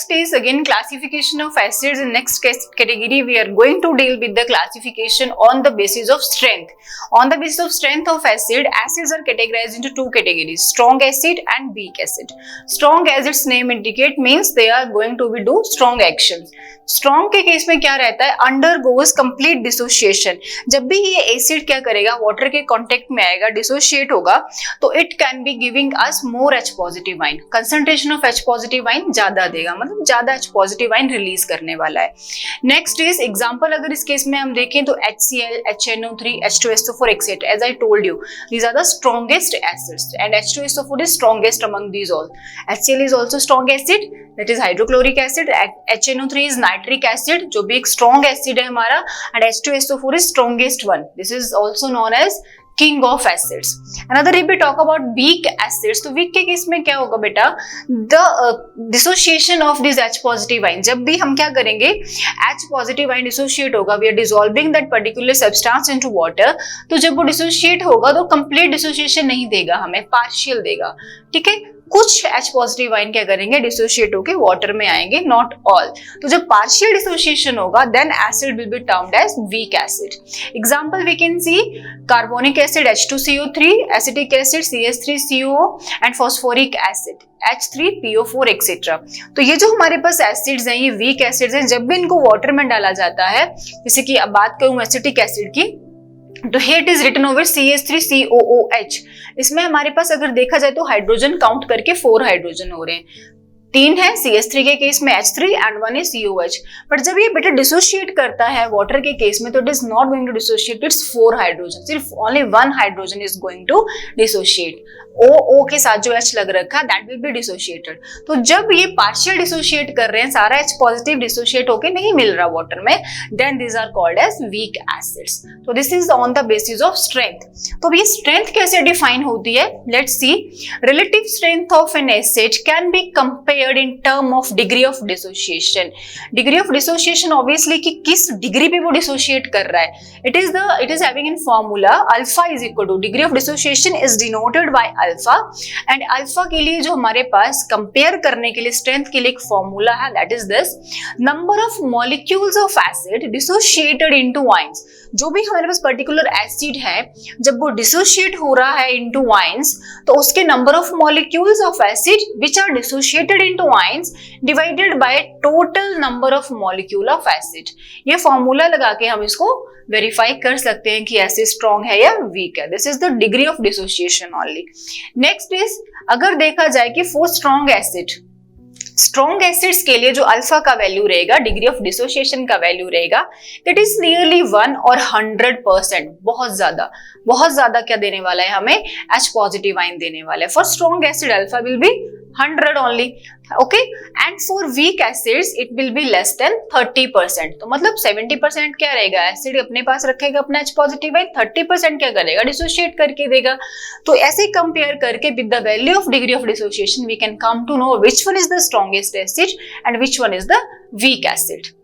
Next is again classification of acids. In next category we are going to deal with the classification on the basis of strength. On the basis of strength of acid, acids are categorized into two categories, strong acid and weak acid. Strong as its name indicate means they are going to be do strong actions. Strong के case में क्या रहता है, undergoes complete dissociation. जब भी ये acid क्या करेगा, वाटर के कांटेक्ट में आएगा, डिसोशिएट होगा, तो it can be giving us more H positive ion. Concentration of H positive ion ज्यादा देगा, मतलब ज्यादा H पॉजिटिव आइन रिलीज करने वाला है. नेक्स्ट इज एग्जांपल, अगर इस केस में हम देखें तो HCl, HNO3, H2SO4 etcetera. As I told you these are the strongest acids and H2SO4 is strongest among these all. HCl is also strong acid, that is hydrochloric acid. HNO3 is nitric acid जो भी एक strong acid है हमारा, and H2SO4 is strongest one. This is also known as king of acids. Another if we talk about weak acids, तो weak के case में क्या होगा बेटा, the dissociation of this H positive ion. जब भी हम क्या करेंगे, H positive ion dissociate होगा, we are dissolving that particular substance into water. तो जब वो dissociate होगा तो complete dissociation नहीं देगा हमें, partial देगा. ठीक है, कुछ H पॉजिटिव आयन क्या करेंगे, डिसोशिएट होके वाटर में आएंगे, नॉट ऑल. तो जब पार्शियल डिसोसिएशन होगा then acid will be termed as weak acid. Example we can see carbonic acid H2CO3, acetic acid CH3COO and phosphoric acid H3PO4 etcetera. तो ये जो हमारे पास एसिड्स हैं, ये वीक एसिड्स हैं. जब भी इनको वाटर में डाला जाता है, जैसे कि अब बात करूं एसिटिक एसिड की, तो here it is written over CH3COOH. इसमें हमारे पास अगर देखा जाए तो हाइड्रोजन काउंट करके 4 हाइड्रोजन हो रहे हैं. 3 है CH3 के केस में H3 and 1 is COH. But जब ये बेटा डिसोशिएट करता है वाटर के केस में, तो it is not going to dissociate its 4 hydrogen, सिर्फ only 1 hydrogen is going to dissociate. O के साथ जो H लग रखा दैट विल बी डिसोशिएटेड. तो जब ये पार्शियल डिसोशिएट कर रहे हैं, सारा H पॉजिटिव डिसोशिएट होके नहीं मिल रहा वाटर में, then these are called as weak acids. तो this is on the basis of strength. तो ये स्ट्रेंथ कैसे डिफाइन होती है, let's see. Relative strength of an acid can be compared in term of degree of dissociation. Degree of dissociation obviously कि किस degree पे वो डिसोशिएट कर रहा है. It is having in formula alpha is equal to, degree of dissociation is denoted by alpha. And alpha के लिए जो हमारे पास कंपेयर करने के लिए स्ट्रेंथ के लिए एक फॉर्मूला है, that is this: number of molecules of acid dissociated into ions. जो भी हमारे पास पर्टिकुलर एसिड है, जब वो डिसोशिएट हो रहा है इनटू आयंस, तो उसके number of molecules of acid which are dissociated into ions divided by total number of molecule of acid. ये फॉर्मूला लगा के हम इसको वेरीफाई कर सकते हैं कि एसिड स्ट्रॉन्ग है या वीक है. This is the degree of dissociation only. Next is, अगर देखा जाए कि फॉर स्ट्रॉन्ग एसिड्स के लिए जो अल्फा का वैल्यू रहेगा, डिग्री ऑफ डिसोसिएशन का वैल्यू रहेगा, दैट इज नियरली 1 और 100%. बहुत ज्यादा क्या देने वाला है हमें, H पॉजिटिव आयन देने वाला है. For strong acid alpha will be 100 only, okay, and for weak acids it will be less than 30%. तो मतलब 70% क्या रहेगा, एसिड अपने पास रखेगा अपना H पॉजिटिव आयन, 30% क्या करेगा, डिसोशिएट करके देगा. तो ऐसे कंपेयर करके with the value of degree of dissociation we can come to know which one is the strongest acid and which one is the weak acid.